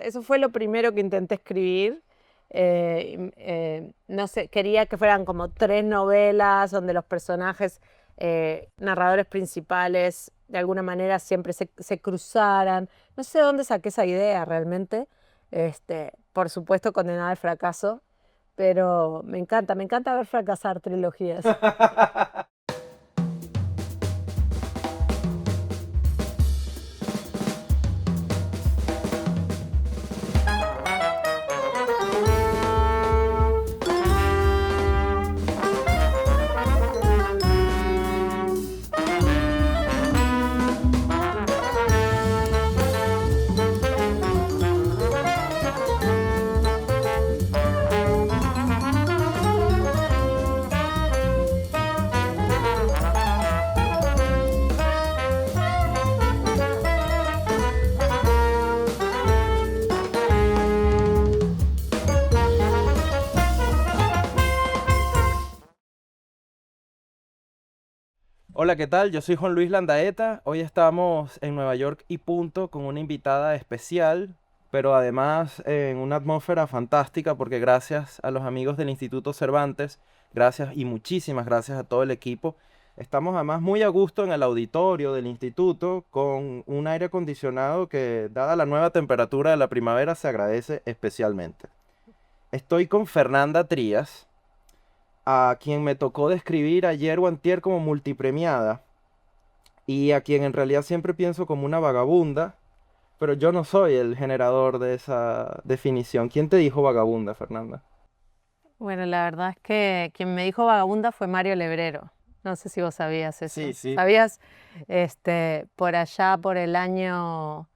eso fue lo primero que intenté escribir. No sé, quería que fueran como 3 novelas donde los personajes, narradores principales, de alguna manera siempre se cruzaran. No sé de dónde saqué esa idea realmente. Por supuesto, condenada al fracaso, pero me encanta ver fracasar trilogías. Hola, ¿qué tal? Yo soy Juan Luis Landaeta. Hoy estamos en Nueva York y punto con una invitada especial, pero además en una atmósfera fantástica porque gracias a los amigos del Instituto Cervantes, gracias y muchísimas gracias a todo el equipo, estamos además muy a gusto en el auditorio del instituto con un aire acondicionado que, dada la nueva temperatura de la primavera, se agradece especialmente. Estoy con Fernanda Trías, a quien me tocó describir ayer o antier como multipremiada y a quien en realidad siempre pienso como una vagabunda, pero yo no soy el generador de esa definición. ¿Quién te dijo vagabunda, Fernanda? Bueno, la verdad es que quien me dijo vagabunda fue Mario Lebrero. No sé si vos sabías Sí, eso. sí. ¿Sabías? Por allá, por el año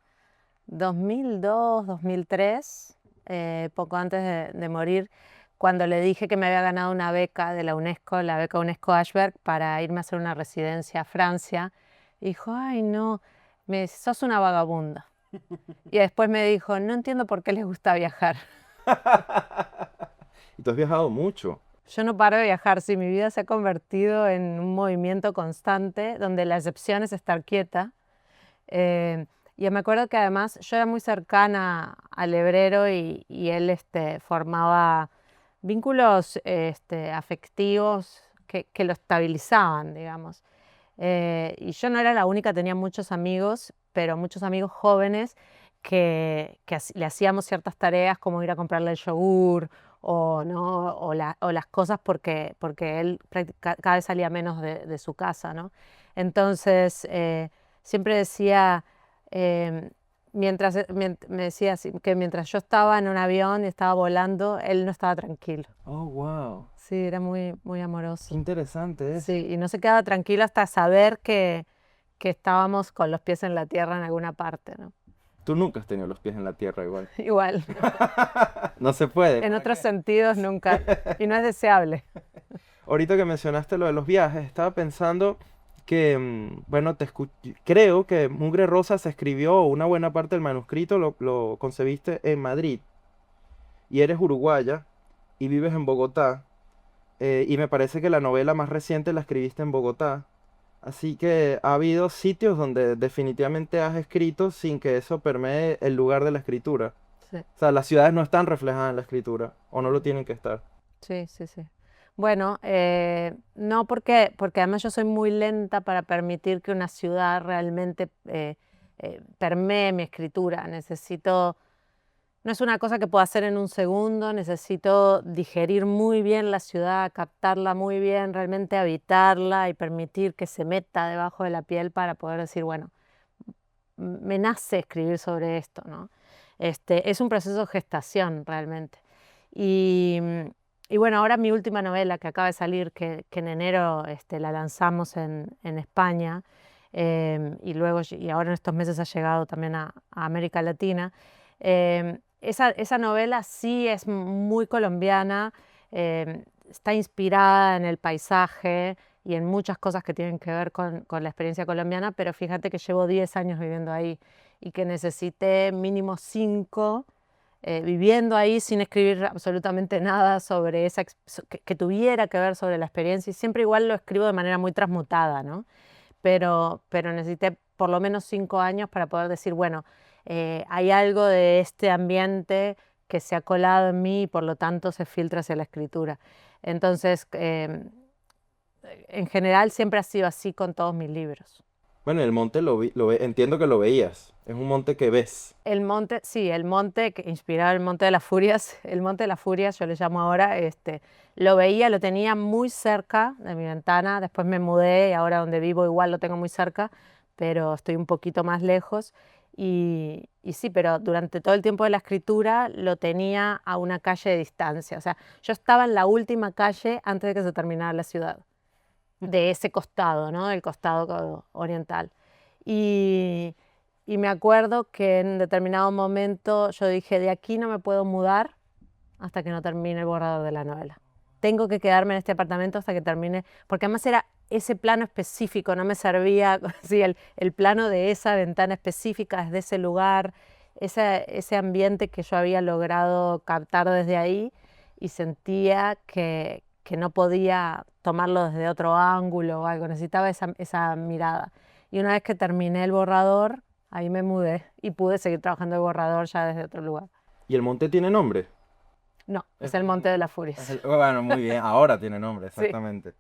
2002, 2003, poco antes de morir, cuando le dije que me había ganado una beca de la UNESCO, la beca UNESCO Ashberg, para irme a hacer una residencia a Francia, dijo, ay no, sos una vagabunda. Y después me dijo, no entiendo por qué les gusta viajar. Y tú has viajado mucho. Yo no paro de viajar, sí, mi vida se ha convertido en un movimiento constante donde la excepción es estar quieta. Y me acuerdo que además yo era muy cercana al hebrero y él formaba vínculos afectivos que lo estabilizaban, digamos. Y yo no era la única, tenía muchos amigos, pero muchos amigos jóvenes que le hacíamos ciertas tareas como ir a comprarle el yogur o, ¿no? O las cosas porque él cada vez salía menos de su casa, ¿no? Entonces, siempre decía, eh, me decía así, que mientras yo estaba en un avión y estaba volando, él no estaba tranquilo. Oh, wow. Sí, era muy Qué amoroso. interesante Sí, eso. y no se quedaba tranquilo hasta saber que estábamos con los pies en la tierra en alguna parte, ¿no? Tú nunca has tenido los pies en la tierra igual. Igual, No se puede. en ¿Para otros qué? sentidos nunca, y no es deseable. Ahorita que mencionaste lo de los viajes, estaba pensando que, bueno, creo que Mugre Rosa se escribió, una buena parte del manuscrito lo concebiste en Madrid, y eres uruguaya, y vives en Bogotá, y me parece que la novela más reciente la escribiste en Bogotá, así que ha habido sitios donde definitivamente has escrito sin que eso permee el lugar de la escritura. Sí, O sea, las ciudades no están reflejadas en la escritura, o no lo tienen que estar. sí. Bueno, no porque además yo soy muy lenta para permitir que una ciudad realmente permee mi escritura. No es una cosa que puedo hacer en un segundo, necesito digerir muy bien la ciudad, captarla muy bien, realmente habitarla y permitir que se meta debajo de la piel para poder decir, bueno, me nace escribir sobre esto, ¿no? Es un proceso de gestación realmente. Y, y bueno, ahora mi última novela que acaba de salir, que en enero la lanzamos en España, y luego y ahora en estos meses ha llegado también a América Latina. Esa novela sí es muy colombiana, está inspirada en el paisaje y en muchas cosas que tienen que ver con la experiencia colombiana, pero fíjate que llevo 10 años viviendo ahí y que necesité mínimo 5 viviendo ahí sin escribir absolutamente nada sobre que tuviera que ver sobre la experiencia, y siempre igual lo escribo de manera muy transmutada, ¿no? Pero necesité por lo menos 5 años para poder decir, bueno, hay algo de este ambiente que se ha colado en mí y por lo tanto se filtra hacia la escritura. Entonces, en general siempre ha sido así con todos mis libros. Bueno, el monte entiendo que lo veías. Es un monte que ves. El monte, sí, el monte que inspirado el Monte de las Furias, el Monte de las Furias, yo le llamo ahora, lo veía, lo tenía muy cerca de mi ventana, después me mudé y ahora donde vivo igual lo tengo muy cerca, pero estoy un poquito más lejos. Y sí, pero durante todo el tiempo de la escritura lo tenía a una calle de distancia. O sea, yo estaba en la última calle antes de que se terminara la ciudad, de ese costado, ¿no? Del costado oriental. Y, y me acuerdo que en determinado momento yo dije, de aquí no me puedo mudar hasta que no termine el borrador de la novela. Tengo que quedarme en este apartamento hasta que termine, porque además era ese plano específico, no me servía, sí, el plano de esa ventana específica, desde ese lugar, ese ambiente que yo había logrado captar desde ahí y sentía que no podía tomarlo desde otro ángulo o algo, necesitaba esa mirada. Y una vez que terminé el borrador, ahí me mudé y pude seguir trabajando el borrador ya desde otro lugar. ¿Y el monte tiene nombre? No, Es es el Monte de las Es Furias. bueno, muy bien, ahora tiene nombre, Sí. exactamente.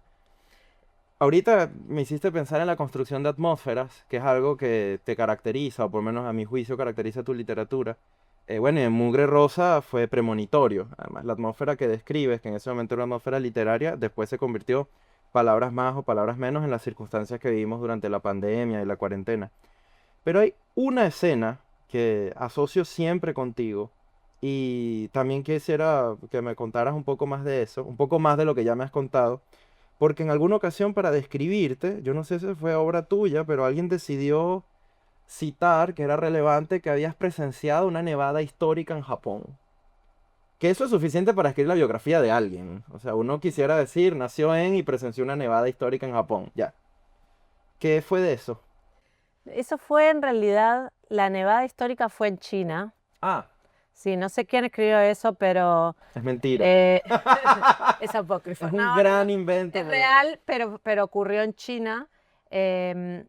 Ahorita me hiciste pensar en la construcción de atmósferas, que es algo que te caracteriza, o por lo menos a mi juicio caracteriza tu literatura. Bueno, y en Mugre Rosa fue premonitorio. Además, la atmósfera que describes, que en ese momento era una atmósfera literaria, después se convirtió, palabras más o palabras menos, en las circunstancias que vivimos durante la pandemia y la cuarentena. Pero hay una escena que asocio siempre contigo y también quisiera que me contaras un poco más de eso, un poco más de lo que ya me has contado, porque en alguna ocasión para describirte, yo no sé si fue obra tuya, pero alguien decidió citar que era relevante que habías presenciado una nevada histórica en Japón. Que eso es suficiente para escribir la biografía de alguien. O sea, uno quisiera decir, nació en y presenció una nevada histórica en Japón. Ya. ¿Qué fue de eso? Eso fue en realidad, la nevada histórica fue en China. Ah, Sí, no sé quién escribió eso, pero es mentira. eh, es apócrifo. Es un No, no, no. gran invento, Es real, pero ocurrió en China. em,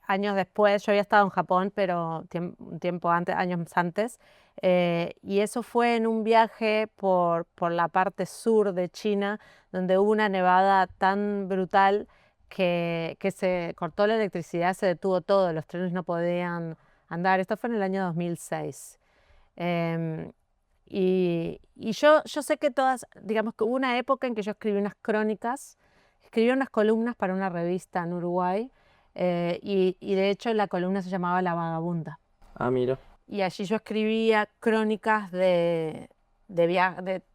Años después, yo había estado en Japón, pero un tiempo antes, años antes, y eso fue en un viaje por la parte sur de China, donde hubo una nevada tan brutal que se cortó la electricidad, se detuvo todo, los trenes no podían andar. Esto fue en el año 2006. Em, y yo sé que todas, digamos que hubo una época en que yo escribí unas crónicas, escribí unas columnas para una revista en Uruguay, y de hecho la columna se llamaba La Vagabunda. Ah, mira. Y allí yo escribía crónicas de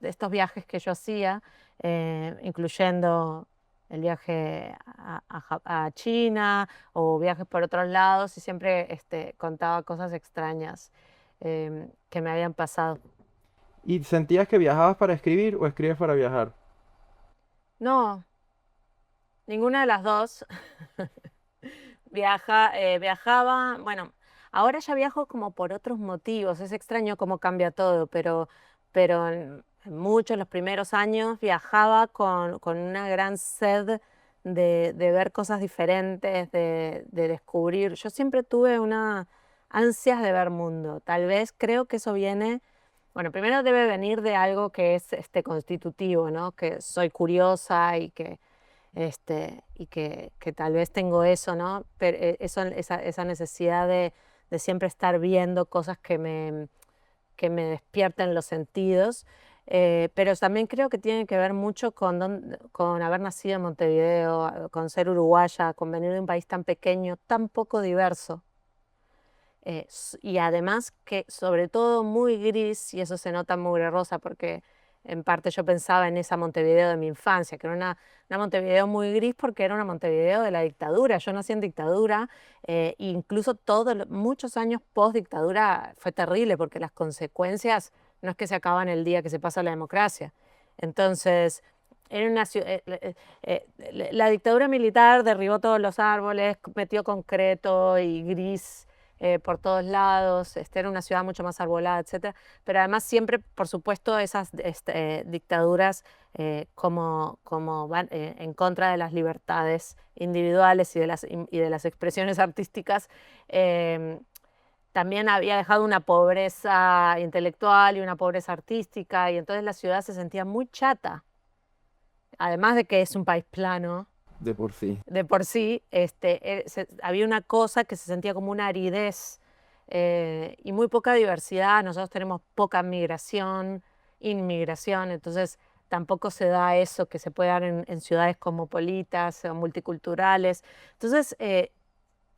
estos viajes que yo hacía, incluyendo el viaje a China o viajes por otros lados, y siempre contaba cosas extrañas que me habían pasado. ¿Y sentías que viajabas para escribir o escribes para viajar? No, ninguna de las dos. Viajaba, bueno, ahora ya viajo como por otros motivos, es extraño cómo cambia todo, pero en muchos, los primeros años, viajaba con una gran sed de ver cosas diferentes, de descubrir. Yo siempre tuve una ansias de ver mundo, tal vez creo que eso viene, bueno, primero debe venir de algo que es constitutivo, ¿no? Que soy curiosa y que tal vez tengo eso, ¿no? Pero esa necesidad de siempre estar viendo cosas que me despierten los sentidos, pero también creo que tiene que ver mucho con haber nacido en Montevideo, con ser uruguaya, con venir de un país tan pequeño, tan poco diverso. Y además que sobre todo muy gris, y eso se nota en Mugre Rosa, porque en parte yo pensaba en esa Montevideo de mi infancia, que era una Montevideo muy gris porque era una Montevideo de la dictadura. Yo nací en dictadura, e incluso muchos años post dictadura fue terrible porque las consecuencias no es que se acaban el día que se pasa la democracia. Entonces, era una la dictadura militar derribó todos los árboles, metió concreto y gris por todos lados. Era una ciudad mucho más arbolada, etcétera, pero además siempre, por supuesto, esas dictaduras como van en contra de las libertades individuales y de las expresiones artísticas, eh, también había dejado una pobreza intelectual y una pobreza artística, y entonces la ciudad se sentía muy chata. Además de que es un país plano, De por sí. de por sí, había una cosa que se sentía como una aridez y muy poca diversidad. Nosotros tenemos poca migración, inmigración, entonces tampoco se da eso que se puede dar en ciudades cosmopolitas o multiculturales. Entonces,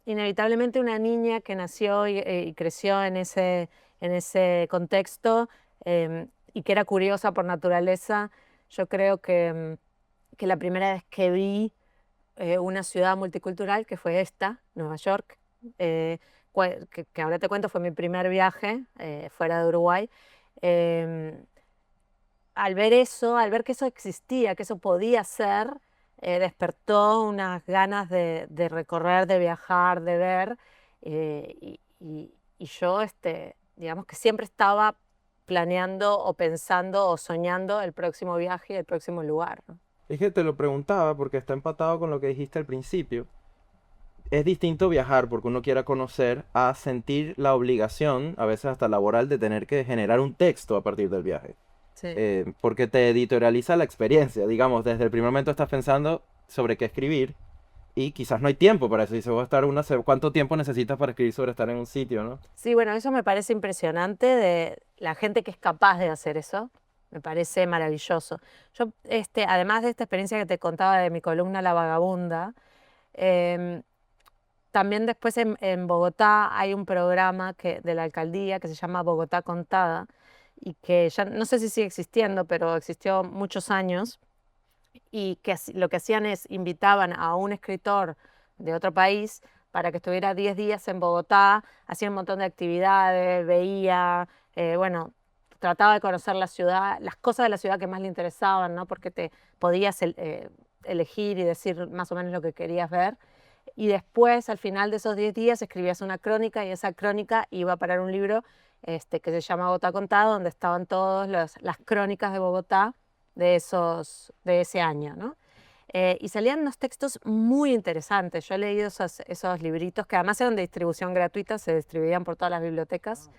inevitablemente una niña que nació y creció en ese contexto y que era curiosa por naturaleza, yo creo que la primera vez que vi una ciudad multicultural, que fue esta, Nueva York, eh, que ahora te cuento, fue mi primer viaje fuera de Uruguay. em, Al ver eso, al ver que eso existía, que eso podía ser, despertó unas ganas de recorrer, de viajar, de ver, y yo, digamos que siempre estaba planeando o pensando o soñando el próximo viaje y el próximo lugar, ¿no? Es que te lo preguntaba porque está empatado con lo que dijiste al principio. Es distinto viajar porque uno quiera conocer a sentir la obligación, a veces hasta laboral, de tener que generar un texto a partir del viaje. Sí. Porque te editorializa la experiencia. Digamos, desde el primer momento estás pensando sobre qué escribir y quizás no hay tiempo para eso. Dice, voy a estar ¿cuánto tiempo necesitas para escribir sobre estar en un sitio, no? Sí, bueno, eso me parece impresionante de la gente que es capaz de hacer eso. Me parece maravilloso. Yo, además de esta experiencia que te contaba de mi columna La Vagabunda, em, también después en Bogotá hay un programa de la alcaldía que se llama Bogotá Contada y que ya no sé si sigue existiendo, pero existió muchos años y que lo que hacían es invitaban a un escritor de otro país para que estuviera 10 días en Bogotá, hacía un montón de actividades, veía, bueno, trataba de conocer la ciudad, las cosas de la ciudad que más le interesaban, ¿no? Porque te podías elegir y decir más o menos lo que querías ver. Y después, al final de esos 10 días, escribías una crónica y esa crónica iba a parar un libro que se llama Bogotá Contado, donde estaban todas las crónicas de Bogotá de ese año, ¿no? Y salían unos textos muy interesantes. Yo he leído esos libritos que además eran de distribución gratuita, se distribuían por todas las bibliotecas.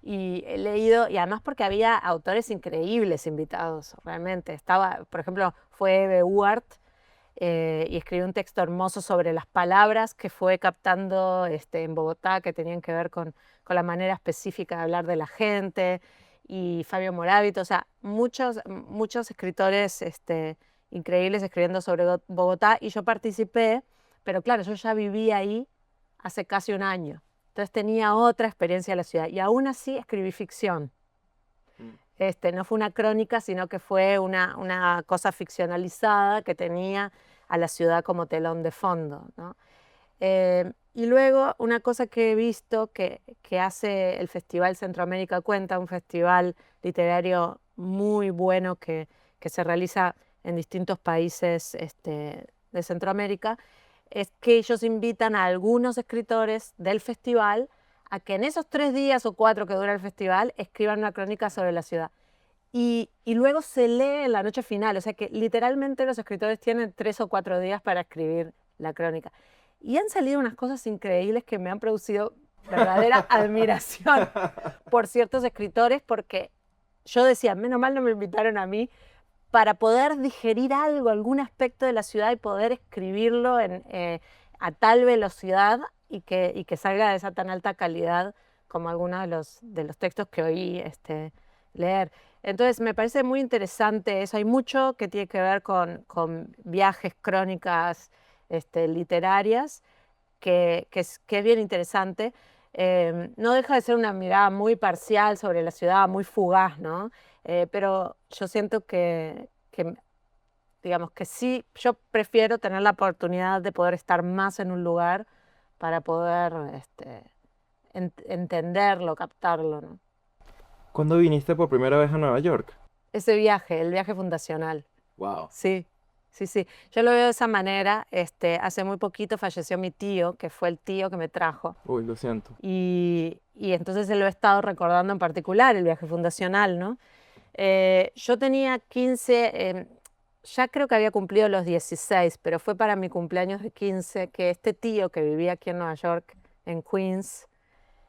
Y he leído, y además porque había autores increíbles invitados, realmente. Estaba, por ejemplo, fue Eve Uart, y escribió un texto hermoso sobre las palabras que fue captando en Bogotá, que tenían que ver con la manera específica de hablar de la gente, y Fabio Moravito, o sea, muchos escritores increíbles escribiendo sobre Bogotá, y yo participé, pero claro, yo ya vivía ahí hace casi un año, entonces tenía otra experiencia de la ciudad, y aún así escribí ficción. No fue una crónica, sino que fue una cosa ficcionalizada que tenía a la ciudad como telón de fondo, ¿no? Y luego una cosa que he visto que hace el Festival Centroamérica Cuenta, un festival literario muy bueno que se realiza en distintos países de Centroamérica, es que ellos invitan a algunos escritores del festival a que en esos 3 días o 4 que dura el festival escriban una crónica sobre la ciudad. Y luego se lee en la noche final, o sea que literalmente los escritores tienen 3 o 4 días para escribir la crónica. Y han salido unas cosas increíbles que me han producido verdadera admiración por ciertos escritores, porque yo decía, menos mal no me invitaron a mí, para poder digerir algo, algún aspecto de la ciudad y poder escribirlo a tal velocidad y que salga de esa tan alta calidad como algunos de los textos que oí leer. Entonces me parece muy interesante eso. Hay mucho que tiene que ver con viajes, crónicas literarias, que es bien interesante. No deja de ser una mirada muy parcial sobre la ciudad, muy fugaz, ¿no? Pero yo siento digamos que sí, yo prefiero tener la oportunidad de poder estar más en un lugar para poder entenderlo, captarlo, ¿no? ¿Cuándo viniste por primera vez a Nueva York? Ese viaje, el viaje fundacional. Wow. Sí, sí, sí. Yo lo veo de esa manera. Hace muy poquito falleció mi tío, que fue el tío que me trajo. Uy, lo siento. Y entonces lo he estado recordando en particular, el viaje fundacional, ¿no? Yo tenía 15, ya creo que había cumplido los 16, pero fue para mi cumpleaños de 15 que este tío que vivía aquí en Nueva York, en Queens,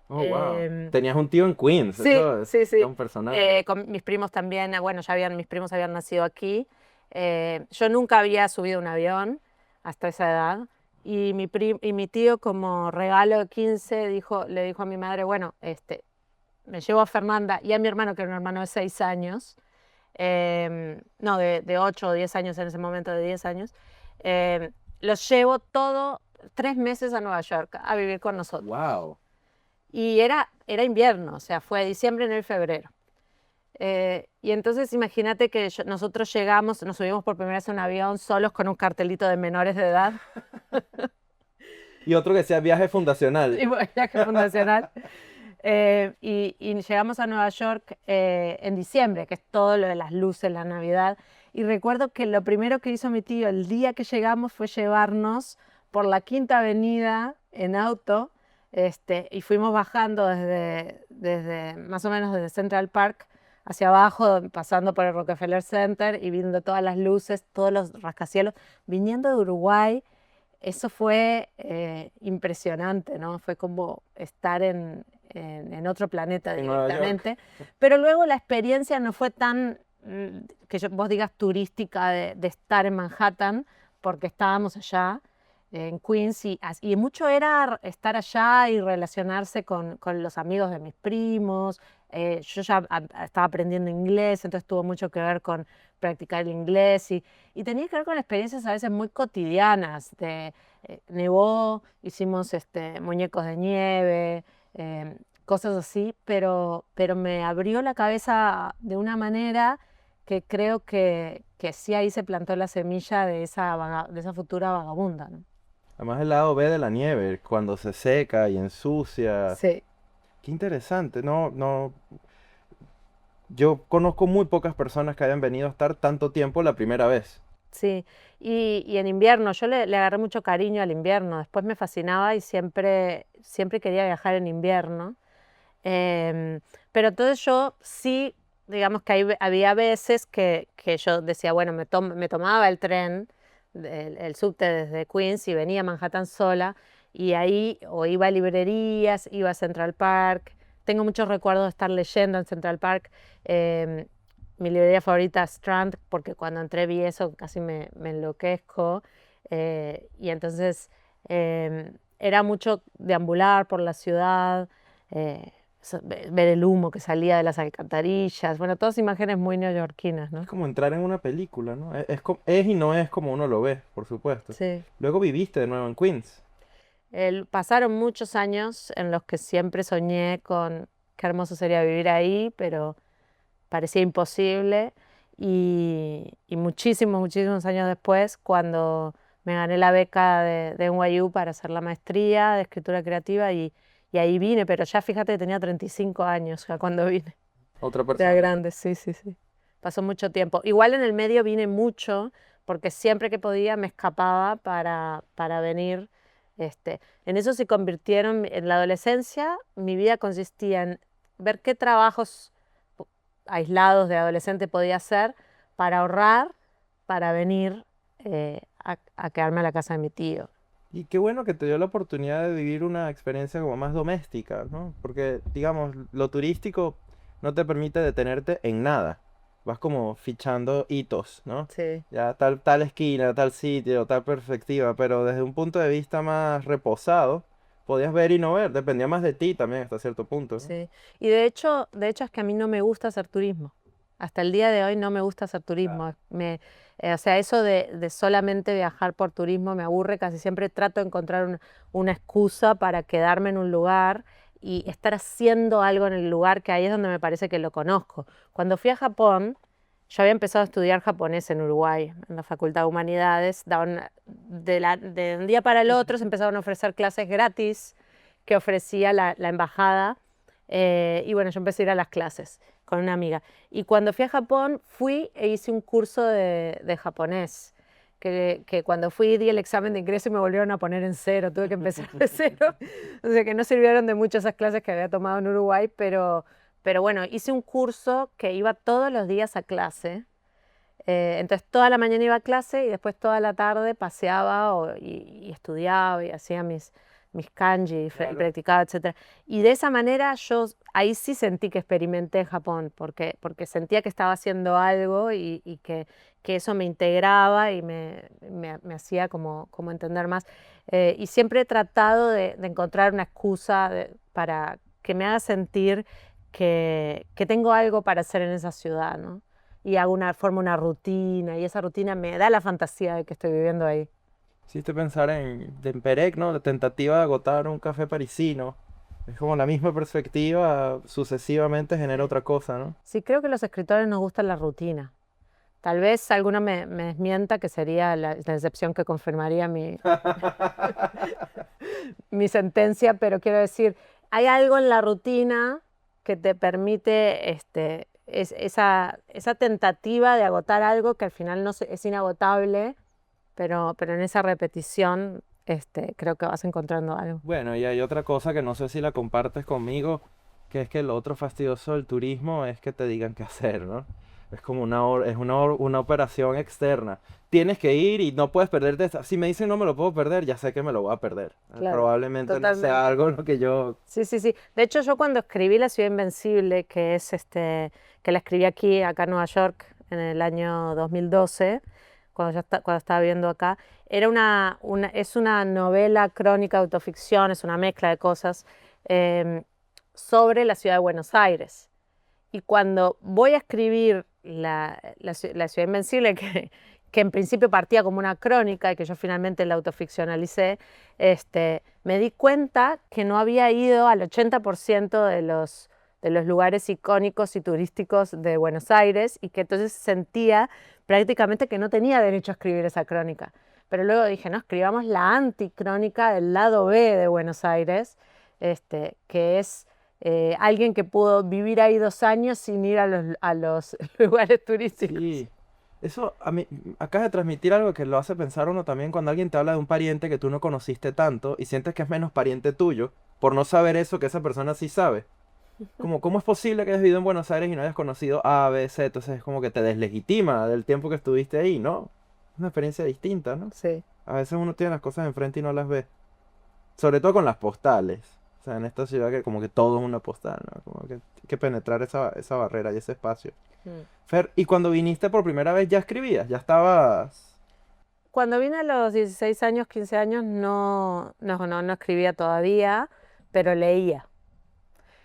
Oh, wow. Em, Tenías un tío en Queens, sí, eso sí, es sí. un personaje. Con mis primos también, bueno, mis primos habían nacido aquí. Yo nunca había subido un avión hasta esa edad. Y mi tío, como regalo de 15, le dijo a mi madre, bueno, me llevo a Fernanda y a mi hermano, que era un hermano de 6 años, no, de 8 o 10 años en ese momento, de 10 años, em, los llevo todo 3 meses a Nueva York a vivir con nosotros. Wow. Y era invierno, o sea, fue diciembre, enero y febrero. Y entonces imagínate que nosotros llegamos, nos subimos por primera vez a un avión solos con un cartelito de menores de edad. Y otro que sea viaje fundacional. Y bueno, viaje fundacional. Y llegamos a Nueva York en diciembre, que es todo lo de las luces, la Navidad. Y recuerdo que lo primero que hizo mi tío el día que llegamos fue llevarnos por la Quinta Avenida en auto, y fuimos bajando desde más o menos desde Central Park hacia abajo, pasando por el Rockefeller Center y viendo todas las luces, todos los rascacielos, viniendo de Uruguay. Eso fue impresionante, ¿no? Fue como estar en otro planeta En Nueva York. directamente. Pero luego la experiencia no fue tan, vos digas, turística de estar en Manhattan, porque estábamos allá en Queens y mucho era estar allá y relacionarse con los amigos de mis primos. Yo ya estaba aprendiendo inglés, entonces tuvo mucho que ver con practicar el inglés y tenía que ver con experiencias a veces muy cotidianas. Nevó, hicimos muñecos de nieve, cosas así, pero me abrió la cabeza de una manera que creo que sí ahí se plantó la semilla de esa futura vagabunda, ¿no? Además el lado B de la nieve, cuando se seca y ensucia. Sí. Qué interesante. No, no. Yo conozco muy pocas personas que hayan venido a estar tanto tiempo la primera vez. Sí, y en invierno, yo le agarré mucho cariño al invierno, después me fascinaba y siempre quería viajar en invierno. Em, pero entonces yo sí, digamos que había veces que yo decía, bueno, me tomaba el tren, el subte desde Queens y venía a Manhattan sola y ahí o iba a librerías, iba a Central Park. Tengo muchos recuerdos de estar leyendo en Central Park. em, Mi librería favorita es Strand, porque cuando entré vi eso, casi me enloquezco. Y entonces era mucho deambular por la ciudad, eh, ver el humo que salía de las alcantarillas, bueno, todas imágenes muy neoyorquinas, Es ¿no? como entrar en una película, ¿no? Es y no es como uno lo ve, por supuesto. Sí. Luego viviste de nuevo en Queens. Pasaron muchos años en los que siempre soñé con qué hermoso sería vivir ahí, pero parecía imposible. Y muchísimos, muchísimos años después, cuando me gané la beca de NYU para hacer la maestría de escritura creativa y ahí vine, pero ya fíjate que tenía 35 años ya cuando vine. Otra Era persona. grande, sí, sí, sí. Pasó mucho tiempo. Igual en el medio vine mucho, porque siempre que podía me escapaba para venir. En eso se convirtieron, en la adolescencia, mi vida consistía en ver qué trabajos aislados de adolescente podía hacer para ahorrar, para venir a quedarme a la casa de mi tío. Y qué bueno que te dio la oportunidad de vivir una experiencia como más doméstica, ¿no? Porque, digamos, lo turístico no te permite detenerte en nada. Vas como fichando hitos, ¿no? Sí. Ya tal esquina, tal sitio, tal perspectiva, pero desde un punto de vista más reposado, podías ver y no ver, dependía más de ti también hasta cierto punto, ¿no? Sí, y de hecho es que a mí no me gusta hacer turismo. Hasta el día de hoy no me gusta hacer turismo. O sea, eso de solamente viajar por turismo me aburre. Casi siempre trato de encontrar una excusa para quedarme en un lugar y estar haciendo algo en el lugar, que ahí es donde me parece que lo conozco. Cuando fui a Japón, yo había empezado a estudiar japonés en Uruguay, en la Facultad de Humanidades. De un día para el otro se empezaron a ofrecer clases gratis que ofrecía la embajada. Y bueno, yo empecé a ir a las clases con una amiga. Y cuando fui a Japón, fui e hice un curso de japonés. Que cuando fui di el examen de ingreso y me volvieron a poner en cero, tuve que empezar de cero. O sea que no sirvieron de mucho esas clases que había tomado en Uruguay, pero bueno, hice un curso que iba todos los días a clase. Entonces toda la mañana iba a clase y después toda la tarde paseaba y estudiaba y hacía mis kanji, Claro. practicaba, etcétera. Y de esa manera yo ahí sí sentí que experimenté Japón, porque sentía que estaba haciendo algo y que eso me integraba y me hacía como entender más. Y siempre he tratado de encontrar una excusa para que me haga sentir que tengo algo para hacer en esa ciudad, ¿no? Y formo una rutina, y esa rutina me da la fantasía de que estoy viviendo ahí. Hiciste pensar en Temperec, ¿no? La tentativa de agotar un café parisino. Es como la misma perspectiva, sucesivamente genera otra cosa, ¿no? Sí, creo que a los escritores nos gusta la rutina. Tal vez alguno me desmienta, que sería la excepción que confirmaría mi sentencia, pero quiero decir, hay algo en la rutina que te permite esa tentativa de agotar algo que al final no es inagotable, pero en esa repetición creo que vas encontrando algo. Bueno, y hay otra cosa que no sé si la compartes conmigo, que es que lo otro fastidioso del turismo es que te digan qué hacer, ¿no? Es como una operación externa. Tienes que ir y no puedes perderte. Si me dicen no me lo puedo perder, ya sé que me lo voy a perder. Claro, Probablemente no sea totalmente. algo en lo que yo... Sí, sí, sí. De hecho, yo cuando escribí La Ciudad Invencible, que la escribí acá en Nueva York, en el año 2012, cuando estaba viviendo acá, es una novela crónica, autoficción, es una mezcla de cosas em, sobre la ciudad de Buenos Aires. Y cuando voy a escribir la Ciudad Invencible, que en principio partía como una crónica y que yo finalmente la autoficcionalicé, me di cuenta que no había ido al 80% de los lugares icónicos y turísticos de Buenos Aires, y que entonces sentía prácticamente que no tenía derecho a escribir esa crónica. Pero luego dije, no, escribamos la anticrónica del lado B de Buenos Aires, que es alguien que pudo vivir ahí 2 años sin ir a los lugares turísticos. Sí. Eso a mí acaba de transmitir algo que lo hace pensar uno también cuando alguien te habla de un pariente que tú no conociste tanto y sientes que es menos pariente tuyo por no saber eso que esa persona sí sabe. Como, ¿cómo es posible que hayas vivido en Buenos Aires y no hayas conocido A, B, C? Entonces es como que te deslegitima del tiempo que estuviste ahí, ¿no? Es una experiencia distinta, ¿no? Sí. A veces uno tiene las cosas enfrente y no las ve. Sobre todo con las postales. O sea, en esta ciudad que como que todo es una postal, ¿no? Como que hay que penetrar esa barrera y ese espacio. Mm. Fer, ¿y cuando viniste por primera vez ya escribías? ¿Ya estabas...? Cuando vine a los 16 años, 15 años, no escribía todavía, pero leía.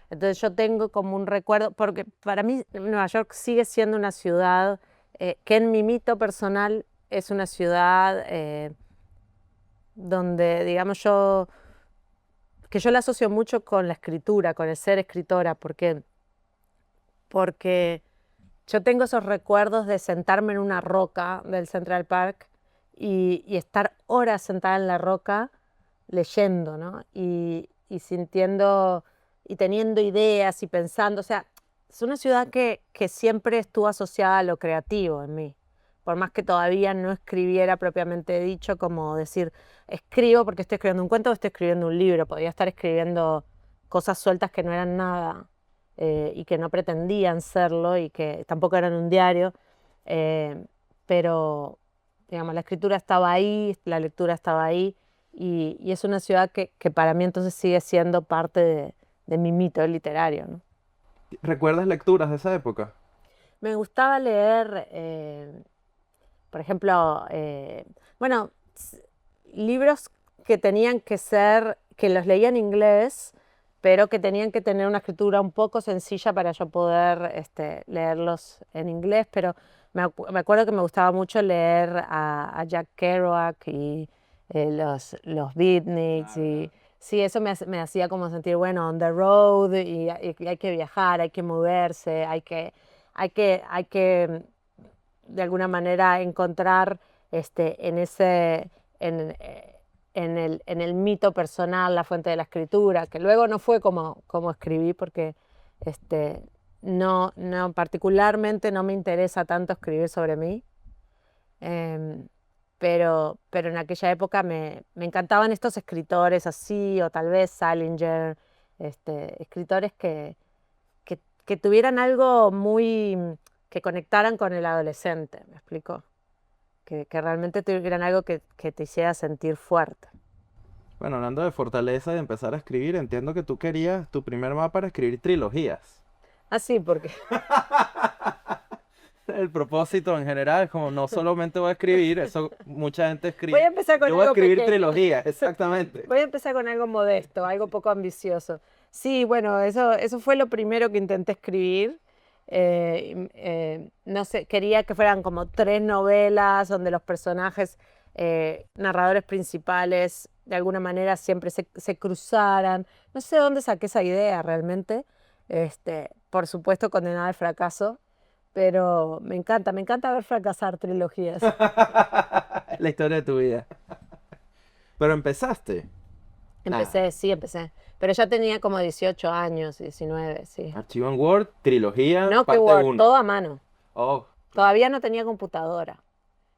Entonces yo tengo como un recuerdo, porque para mí Nueva York sigue siendo una ciudad que en mi mito personal es una ciudad donde, digamos, que yo la asocio mucho con la escritura, con el ser escritora, porque yo tengo esos recuerdos de sentarme en una roca del Central Park y estar horas sentada en la roca leyendo, ¿no? Y sintiendo y teniendo ideas y pensando. O sea, es una ciudad que siempre estuvo asociada a lo creativo en mí. Por más que todavía no escribiera propiamente dicho, como decir, escribo porque estoy escribiendo un cuento o estoy escribiendo un libro. Podría estar escribiendo cosas sueltas que no eran nada y que no pretendían serlo y que tampoco eran un diario, eh, pero digamos, la escritura estaba ahí, la lectura estaba ahí, y es una ciudad que para mí entonces sigue siendo parte de mi mito literario, ¿no? ¿Recuerdas lecturas de esa época? Me gustaba leer, por ejemplo, bueno, libros que tenían que ser, que los leía en inglés, pero que tenían que tener una escritura un poco sencilla para yo poder leerlos en inglés, pero me acuerdo que me gustaba mucho leer a Jack Kerouac y los Beatniks, Claro, y claro. sí, eso me hacía como sentir, bueno, on the road, y hay que viajar, hay que moverse, hay que de alguna manera encontrar en ese, en, en el mito personal, la fuente de la escritura, que luego no fue como escribí, porque este, particularmente no me interesa tanto escribir sobre mí, em, pero en aquella época me encantaban estos escritores así, o tal vez Salinger, escritores que tuvieran algo muy, que conectaran con el adolescente, ¿me explico? Que realmente tuvieran algo que te hiciera sentir fuerte. Bueno, hablando de fortaleza y de empezar a escribir, entiendo que tú querías, tu primer mapa era escribir trilogías. Ah, sí, porque El propósito en general es como no solamente voy a escribir, eso mucha gente voy a escribe. empezar con Yo voy a algo escribir pequeño. trilogías, exactamente. Voy a empezar con algo modesto, algo poco ambicioso. Sí, bueno, eso fue lo primero que intenté escribir. No sé, quería que fueran como 3 novelas donde los personajes, narradores principales, de alguna manera siempre se cruzaran. No sé de dónde saqué esa idea realmente. Por supuesto, condenada al fracaso, pero me encanta ver fracasar trilogías. La historia de tu vida. Pero empezaste. Nada. Empecé, sí, empecé. Pero ya tenía como 18 años, 19, sí. Archivo en Word, trilogía, No que parte Word, uno. todo a mano. Oh, Todavía no tenía computadora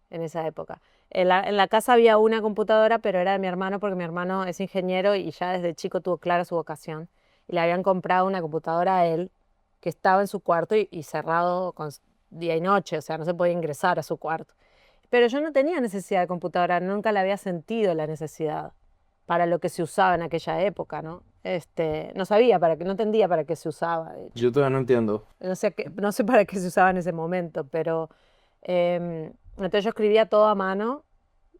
en esa época. En la casa había una computadora, pero era de mi hermano porque mi hermano es ingeniero y ya desde chico tuvo clara su vocación. Y le habían comprado una computadora a él que estaba en su cuarto y cerrado día y noche, o sea, no se podía ingresar a su cuarto. Pero yo no tenía necesidad de computadora, nunca la había sentido la necesidad para lo que se usaba en aquella época, ¿no? No sabía para qué, no entendía para qué se usaba, de hecho. yo todavía no entiendo. No sé para qué se usaba en ese momento, pero entonces yo escribía todo a mano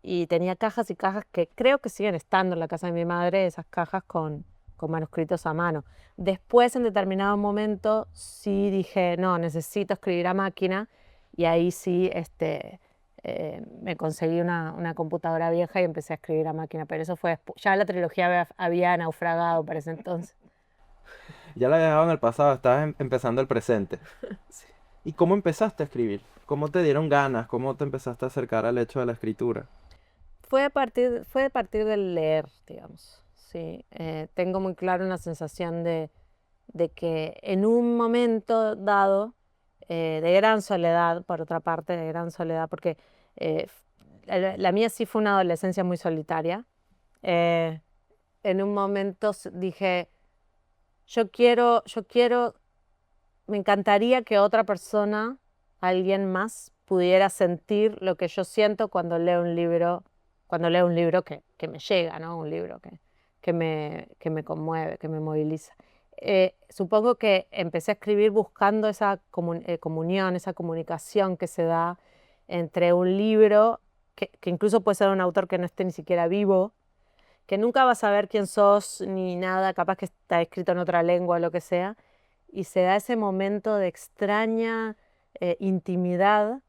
y tenía cajas y cajas que creo que siguen estando en la casa de mi madre, esas cajas con manuscritos a mano. Después, en determinado momento, sí dije, no, necesito escribir a máquina y ahí sí me conseguí una computadora vieja y empecé a escribir a máquina, pero eso fue después. Ya la trilogía había naufragado para ese entonces. Ya la había dejado en el pasado, estabas empezando el presente. Sí. ¿Y cómo empezaste a escribir? ¿Cómo te dieron ganas? ¿Cómo te empezaste a acercar al hecho de la escritura? Fue a partir del leer, digamos. Sí, tengo muy claro una sensación de que en un momento dado, de gran soledad, por otra parte, de gran soledad, porque eh, la mía sí fue una adolescencia muy solitaria. eh, en un momento dije, yo quiero, me encantaría que otra persona, alguien más, pudiera sentir lo que yo siento cuando leo un libro que me llega, ¿no? Un libro que me conmueve, que me moviliza. Supongo que empecé a escribir buscando esa comunión, esa comunicación que se da entre un libro, que incluso puede ser un autor que no esté ni siquiera vivo, que nunca vas a saber quién sos ni nada, capaz que está escrito en otra lengua o lo que sea, y se da ese momento de extraña intimidad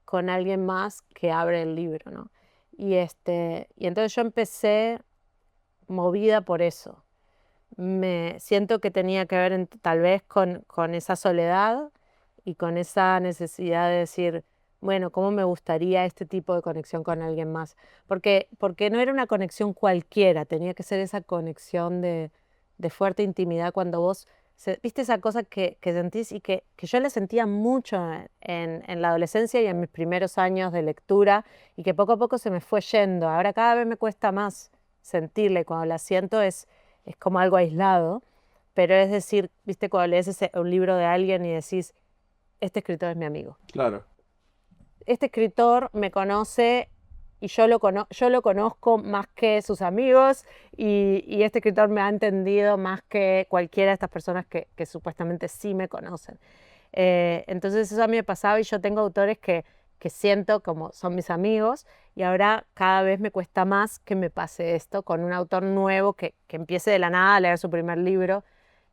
con alguien más que abre el libro, ¿no? Y entonces yo empecé movida por eso. Me siento que tenía que ver tal vez con esa soledad y con esa necesidad de decir, bueno, ¿cómo me gustaría este tipo de conexión con alguien más? Porque no era una conexión cualquiera, tenía que ser esa conexión de fuerte intimidad cuando vos, viste esa cosa que sentís y que yo le sentía mucho en la adolescencia y en mis primeros años de lectura y que poco a poco se me fue yendo. Ahora cada vez me cuesta más sentirla y cuando la siento es como algo aislado, pero es decir, viste, cuando lees un libro de alguien y decís, este escritor es mi amigo. Claro. Este escritor me conoce y yo lo conozco más que sus amigos y este escritor me ha entendido más que cualquiera de estas personas que supuestamente sí me conocen. Entonces eso a mí me pasaba y yo tengo autores que siento como son mis amigos y ahora cada vez me cuesta más que me pase esto con un autor nuevo que empiece de la nada a leer su primer libro,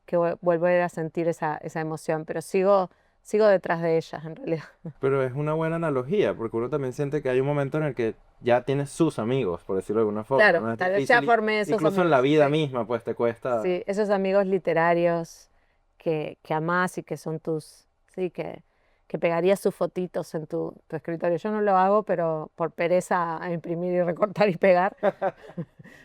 que vuelvo a sentir esa emoción, pero sigo detrás de ellas en realidad. Pero es una buena analogía, porque uno también siente que hay un momento en el que ya tienes sus amigos, por decirlo de alguna forma, Claro, ¿no? Es tal vez ya difícil, formé esos incluso en la amigos, vida sí. misma, pues te cuesta. Sí, esos amigos literarios que amás y que son sí, que pegarías sus fotitos en tu escritorio. Yo no lo hago, pero por pereza a imprimir y recortar y pegar,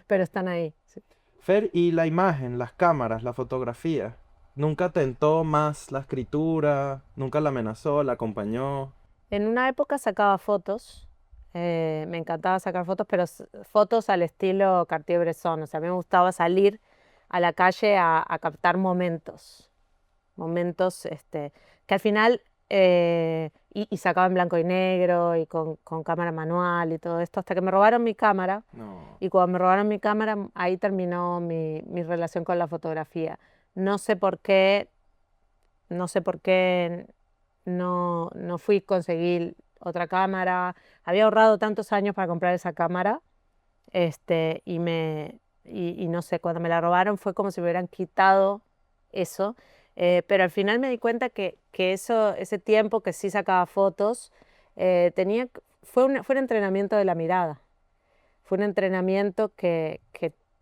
pero están ahí. Sí. Fer, y la imagen, las cámaras, la fotografía, ¿nunca tentó más la escritura? ¿Nunca la amenazó, la acompañó? En una época sacaba fotos, me encantaba sacar fotos, pero fotos al estilo Cartier-Bresson. O sea, a mí me gustaba salir a la calle a captar momentos, que al final y sacaba en blanco y negro y con cámara manual y todo esto, hasta que me robaron mi cámara. No. Y cuando me robaron mi cámara, ahí terminó mi relación con la fotografía. No sé por qué, no sé por qué no fui a conseguir otra cámara. Había ahorrado tantos años para comprar esa cámara, y no sé, cuando me la robaron fue como si me hubieran quitado eso. Pero al final me di cuenta que ese tiempo que sí sacaba fotos, fue un entrenamiento de la mirada. Fue un entrenamiento que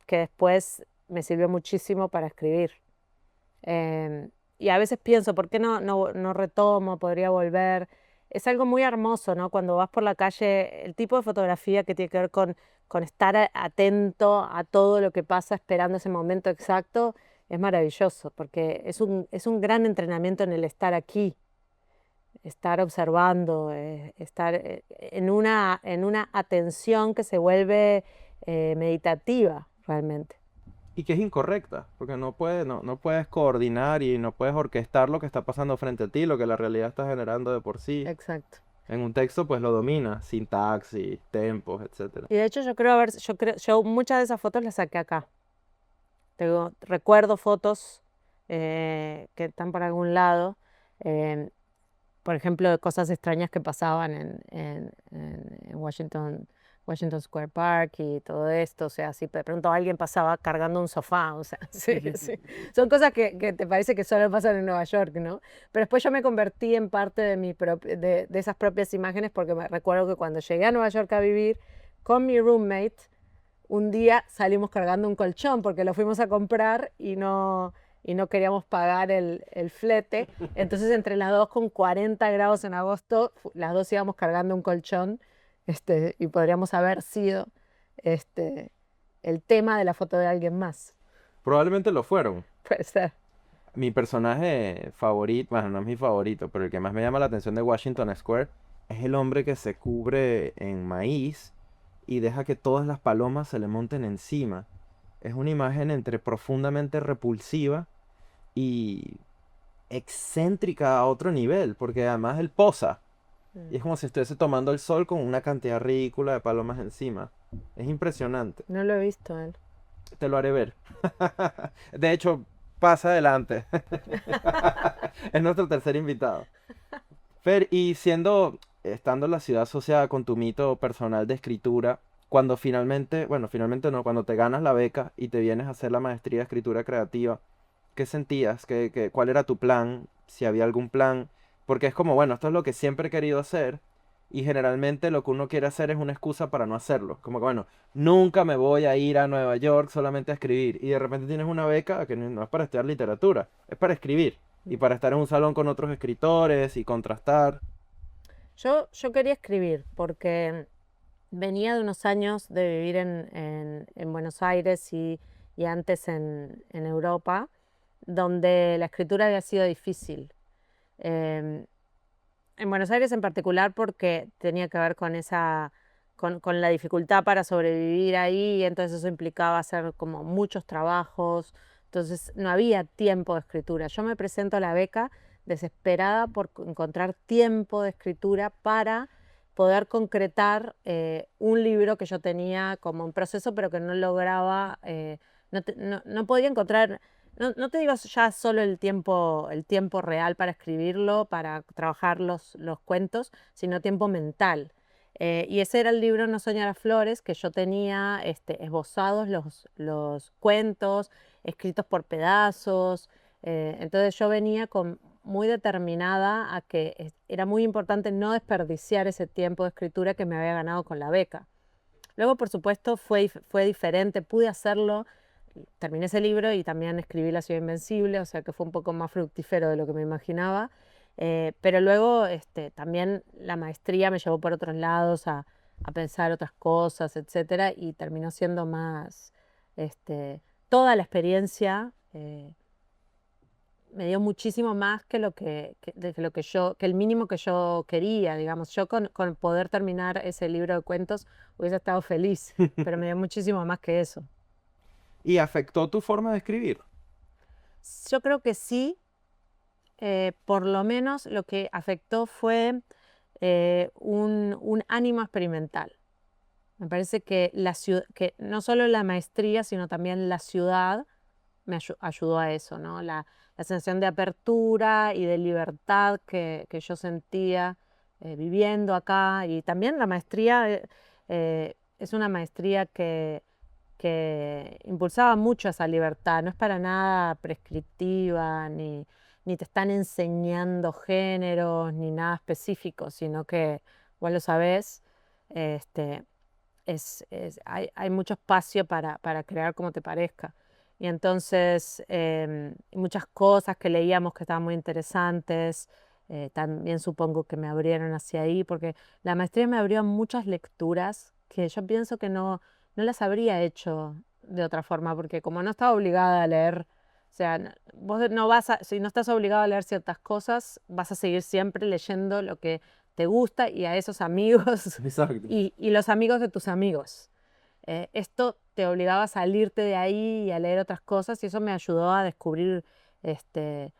después me sirvió muchísimo para escribir. Y a veces pienso, ¿por qué no retomo? Podría volver. Es algo muy hermoso, ¿no? Cuando vas por la calle, el tipo de fotografía que tiene que ver con estar atento a todo lo que pasa, esperando ese momento exacto, es maravilloso, porque es un gran entrenamiento en el estar aquí, estar observando, estar en una atención que se vuelve meditativa realmente. Y que es incorrecta, porque no puedes coordinar y no puedes orquestar lo que está pasando frente a ti, lo que la realidad está generando de por sí. Exacto. En un texto pues lo domina, sintaxis, tempos, etcétera. Y de hecho yo muchas de esas fotos las saqué acá. Recuerdo fotos que están por algún lado, eh, por ejemplo, de cosas extrañas que pasaban en Washington Square Park y todo esto. O sea, si de pronto alguien pasaba cargando un sofá, o sea, sí, sí. Son cosas que te parece que solo pasan en Nueva York, ¿no? Pero después yo me convertí en parte de esas propias imágenes, porque me recuerdo que cuando llegué a Nueva York a vivir con mi roommate, un día salimos cargando un colchón porque lo fuimos a comprar y no queríamos pagar el flete. Entonces, entre las dos, con 40 grados en agosto, las dos íbamos cargando un colchón, y podríamos haber sido este, el tema de la foto de alguien más. Probablemente lo fueron. Puede ser. Mi personaje favorito, bueno, no es mi favorito, pero el que más me llama la atención de Washington Square es el hombre que se cubre en maíz y deja que todas las palomas se le monten encima. Es una imagen entre profundamente repulsiva y excéntrica a otro nivel, porque además él posa. Y es como si estuviese tomando el sol con una cantidad ridícula de palomas encima. Es impresionante. No lo he visto a él. Te lo haré ver. De hecho, pasa adelante. Es nuestro tercer invitado. Fer, y estando en la ciudad asociada con tu mito personal de escritura, cuando finalmente, bueno, finalmente no, cuando te ganas la beca y te vienes a hacer la maestría de escritura creativa, ¿qué sentías? ¿Cuál era tu plan? Si había algún plan. Porque es como, bueno, esto es lo que siempre he querido hacer. Y generalmente lo que uno quiere hacer es una excusa para no hacerlo. Como que, bueno, nunca me voy a ir a Nueva York solamente a escribir. Y de repente tienes una beca que no es para estudiar literatura, es para escribir. Y para estar en un salón con otros escritores y contrastar. Yo quería escribir porque venía de unos años de vivir en Buenos Aires y antes en Europa, donde la escritura había sido difícil. Em, en Buenos Aires en particular, porque tenía que ver con la dificultad para sobrevivir ahí, entonces eso implicaba hacer como muchos trabajos, entonces no había tiempo de escritura. Yo me presento a la beca desesperada por encontrar tiempo de escritura para poder concretar un libro que yo tenía como en proceso, pero que no lograba, no podía encontrar. No te digo ya solo el tiempo real para escribirlo, para trabajar los cuentos, sino tiempo mental. Y ese era el libro No soñar a flores, que yo tenía esbozados los cuentos, escritos por pedazos. Entonces yo venía muy determinada a que era muy importante no desperdiciar ese tiempo de escritura que me había ganado con la beca. Luego, por supuesto, fue diferente, pude hacerlo. Terminé ese libro y también escribí La ciudad invencible, o sea que fue un poco más fructífero de lo que me imaginaba. Pero luego también la maestría me llevó por otros lados a pensar otras cosas, etcétera, y terminó siendo más, toda la experiencia me dio muchísimo más que el mínimo que yo quería, digamos. Yo con poder terminar ese libro de cuentos hubiese estado feliz, pero me dio muchísimo más que eso. ¿Y afectó tu forma de escribir? Yo creo que sí. Por lo menos lo que afectó fue un ánimo experimental. Me parece que que no solo la maestría, sino también la ciudad me ayudó a eso, ¿no? La sensación de apertura y de libertad que yo sentía viviendo acá. Y también la maestría es una maestría que impulsaba mucho esa libertad. No es para nada prescriptiva, ni te están enseñando géneros, ni nada específico, sino que, vos lo sabés, este, hay mucho espacio para crear como te parezca. Y entonces, muchas cosas que leíamos que estaban muy interesantes, también supongo que me abrieron hacia ahí, porque la maestría me abrió a muchas lecturas que yo pienso que no las habría hecho de otra forma, porque como no estaba obligada a leer, o sea, vos no si no estás obligado a leer ciertas cosas, vas a seguir siempre leyendo lo que te gusta y a esos amigos Exacto. y los amigos de tus amigos. Esto te obligaba a salirte de ahí y a leer otras cosas y eso me ayudó a descubrir este,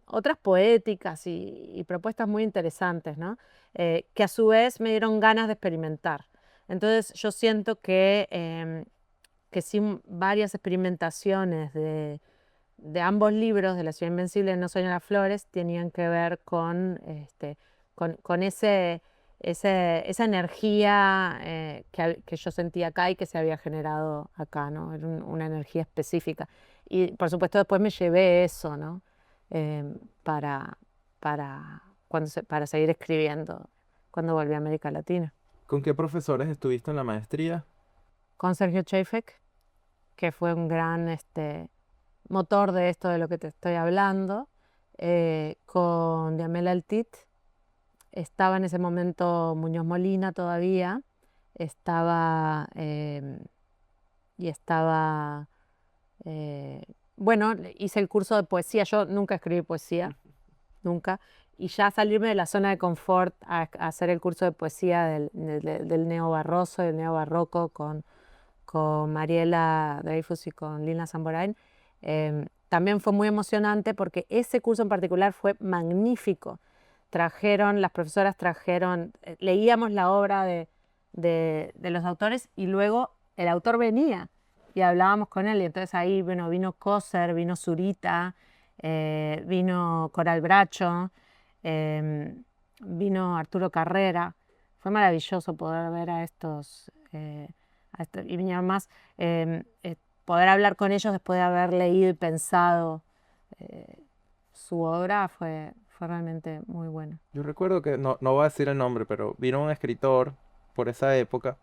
otras poéticas y propuestas muy interesantes, ¿no? Que a su vez me dieron ganas de experimentar. Entonces yo siento que sin varias experimentaciones de ambos libros, de La ciudad invencible y No sueño las flores, tenían que ver con esa energía que yo sentía acá y que se había generado acá, ¿no? Era una energía específica. Y por supuesto después me llevé eso, ¿no? Para, para seguir escribiendo cuando volví a América Latina. ¿Con qué profesores estuviste en la maestría? Con Sergio Chafek, que fue un gran motor de esto de lo que te estoy hablando, con Diamel Altit. Estaba en ese momento Muñoz Molina todavía, estaba, y estaba, eh, bueno, hice el curso de poesía, yo nunca escribí poesía, nunca, y ya salirme de la zona de confort a hacer el curso de poesía del neobarroso, del neobarroco con Mariela Dreyfus y con Lina Zamborain, también fue muy emocionante porque ese curso en particular fue magnífico. Las profesoras trajeron, leíamos la obra de los autores y luego el autor venía y hablábamos con él. Y entonces ahí vino Coser, vino Zurita, vino Coral Bracho, vino Arturo Carrera. Fue maravilloso poder ver y vinieron más, poder hablar con ellos después de haber leído y pensado su obra fue realmente muy buena. Yo recuerdo que, no voy a decir el nombre, pero vino un escritor por esa época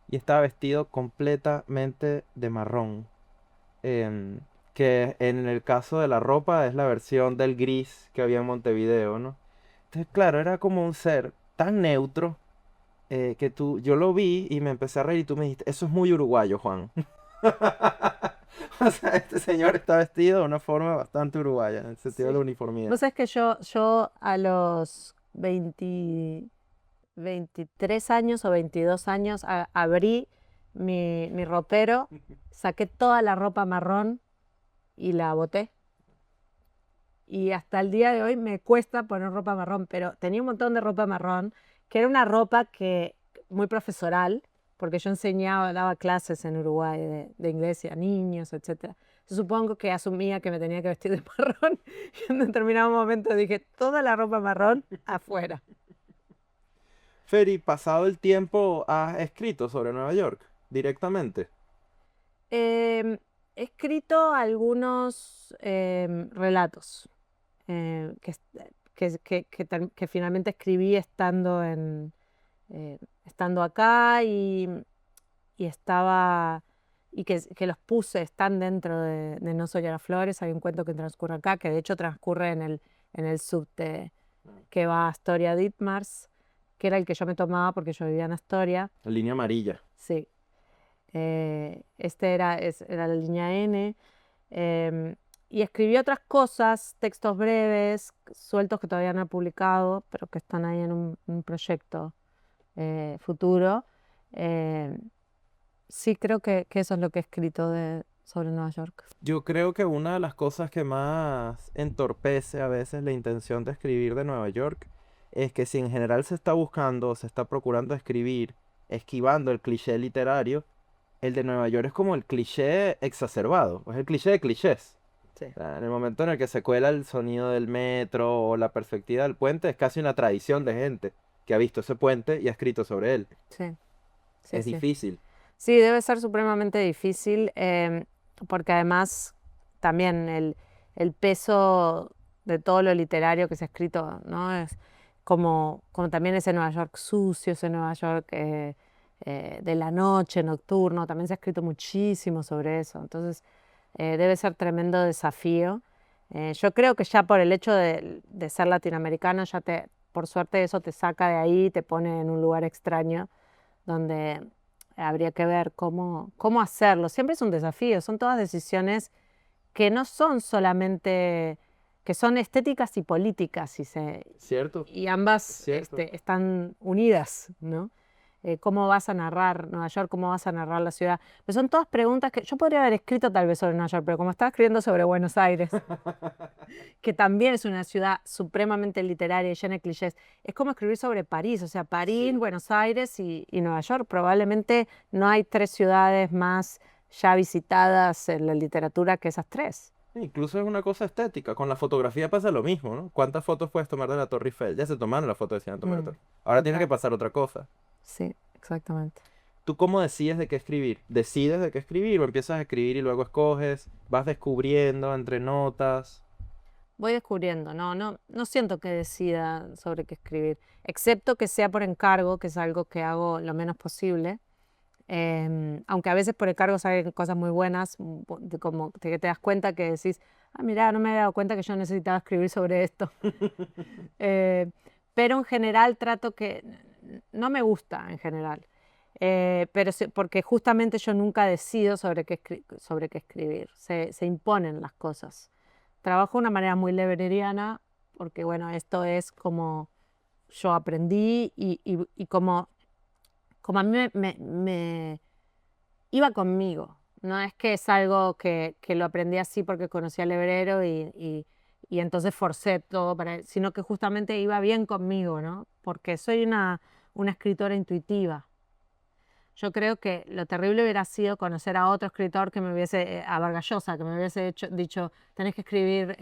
y estaba vestido completamente de marrón. em, que en el caso de la ropa es la versión del gris que había en Montevideo, ¿no? Entonces, claro, era como un ser tan neutro que yo lo vi y me empecé a reír y tú me dijiste, eso es muy uruguayo, Juan. O sea, este señor está vestido de una forma bastante uruguaya en el sentido de la Sí. uniformidad. Vos sabés que yo a los 23 años o 22 años abrí mi ropero, saqué toda la ropa marrón y la boté. Y hasta el día de hoy me cuesta poner ropa marrón, pero tenía un montón de ropa marrón, que era una ropa muy profesoral, porque yo enseñaba, daba clases en Uruguay de inglés a niños, etcétera. Yo supongo que asumía que me tenía que vestir de marrón y en determinado momento dije, toda la ropa marrón afuera. Feri, pasado el tiempo, ¿has escrito sobre Nueva York directamente? He escrito algunos relatos que, que finalmente escribí estando acá y estaba que los puse, están dentro de No soy las flores. Hay un cuento que transcurre acá, que de hecho transcurre en el subte que va a Astoria Ditmars, que era el que yo me tomaba porque yo vivía en Astoria. La línea amarilla. Sí. Era la línea N. em, y escribí otras cosas, textos breves, sueltos que todavía no he publicado, pero que están ahí en un proyecto futuro. Em, sí, creo que eso es lo que he escrito sobre Nueva York. Yo creo que una de las cosas que más entorpece a veces la intención de escribir de Nueva York es que si en general se está buscando, se está procurando escribir, esquivando el cliché literario, el de Nueva York es como el cliché exacerbado, es el cliché de clichés. Sí, O sea, en el momento en el que se cuela el sonido del metro o la perspectiva del puente, es casi una tradición de gente que ha visto ese puente y ha escrito sobre él. sí, sí, Es sí. difícil, Sí, debe ser supremamente difícil, porque además también el peso de todo lo literario que se ha escrito, ¿no? Es como también ese Nueva York sucio, ese Nueva York de la noche, nocturno, también se ha escrito muchísimo sobre eso. Entonces, debe ser tremendo desafío. Yo creo que ya por el hecho de ser latinoamericano, por suerte eso te saca de ahí, te pone en un lugar extraño donde habría que ver cómo hacerlo. Siempre es un desafío, son todas decisiones que no son solamente, que son estéticas y políticas ¿cierto? y ambas ¿Cierto? están unidas, ¿no? ¿Cómo vas a narrar Nueva York? ¿Cómo vas a narrar la ciudad? Pues son todas preguntas que yo podría haber escrito tal vez sobre Nueva York, pero como estaba escribiendo sobre Buenos Aires, que también es una ciudad supremamente literaria y llena de clichés. Es como escribir sobre París, o sea, París, Sí. Buenos Aires y Nueva York. Probablemente no hay tres ciudades más ya visitadas en la literatura que esas tres. Incluso es una cosa estética. Con la fotografía pasa lo mismo, ¿no? ¿Cuántas fotos puedes tomar de la Torre Eiffel? Ya se tomaron las fotos de Ciudad Tomar la Mm, Torre. Ahora tiene que total. pasar otra cosa. Sí, exactamente. ¿Tú cómo decides de qué escribir? ¿Decides de qué escribir o empiezas a escribir y luego escoges? ¿Vas descubriendo entre notas? Voy descubriendo, no siento que decida sobre qué escribir, excepto que sea por encargo, que es algo que hago lo menos posible. Aunque a veces por encargo salen cosas muy buenas, como que te das cuenta que decís, ah, mira, no me había dado cuenta que yo necesitaba escribir sobre esto. Eh, pero en general trato que, no me gusta en general, pero porque justamente yo nunca decido sobre qué escribir, se imponen las cosas. Trabajo de una manera muy levereriana, porque bueno, esto es como yo aprendí y como a mí me iba conmigo. No es que es algo que lo aprendí así porque conocí al hebrero y entonces forcé todo para él, sino que justamente iba bien conmigo, ¿no? Porque soy una escritora intuitiva. Yo creo que lo terrible hubiera sido conocer a otro escritor que me hubiese, a Vargas Llosa, que me hubiese dicho, tenés que escribir,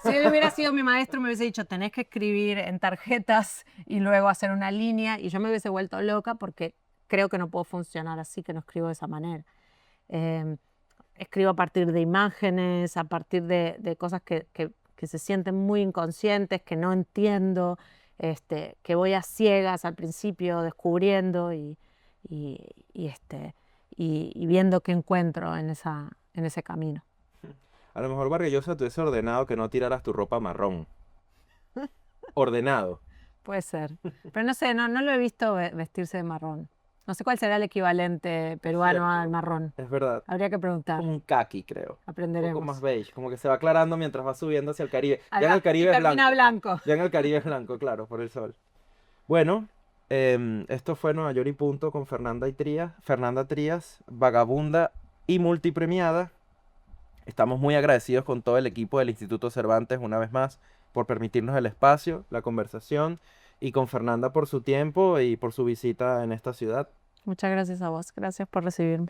si él hubiera sido mi maestro, me hubiese dicho, tenés que escribir en tarjetas y luego hacer una línea, y yo me hubiese vuelto loca porque creo que no puedo funcionar así, que no escribo de esa manera. Em, Escribo a partir de imágenes, a partir de cosas que se sienten muy inconscientes, que no entiendo, que voy a ciegas al principio descubriendo y, y, este, y viendo qué encuentro en ese camino. A lo mejor Vargas Llosa te hubiese ordenado que no tiraras tu ropa marrón. Ordenado. Puede ser. Pero no sé, no lo he visto vestirse de marrón. No sé cuál será el equivalente peruano al Cierto. marrón. Es verdad. Habría que Es preguntar. como un kaki, creo. Un poco más Aprenderemos. beige. Como que se va aclarando mientras va subiendo hacia el Caribe. Ahí Ya en el va. Y Caribe es termina blanco. blanco. Ya en el Caribe es blanco, claro, por el sol. Bueno, esto fue Nueva York y Punto con Fernanda Trías, vagabunda y multipremiada. Estamos muy agradecidos con todo el equipo del Instituto Cervantes una vez más por permitirnos el espacio, la conversación y con Fernanda por su tiempo y por su visita en esta ciudad. Muchas gracias a vos. Gracias por recibirme.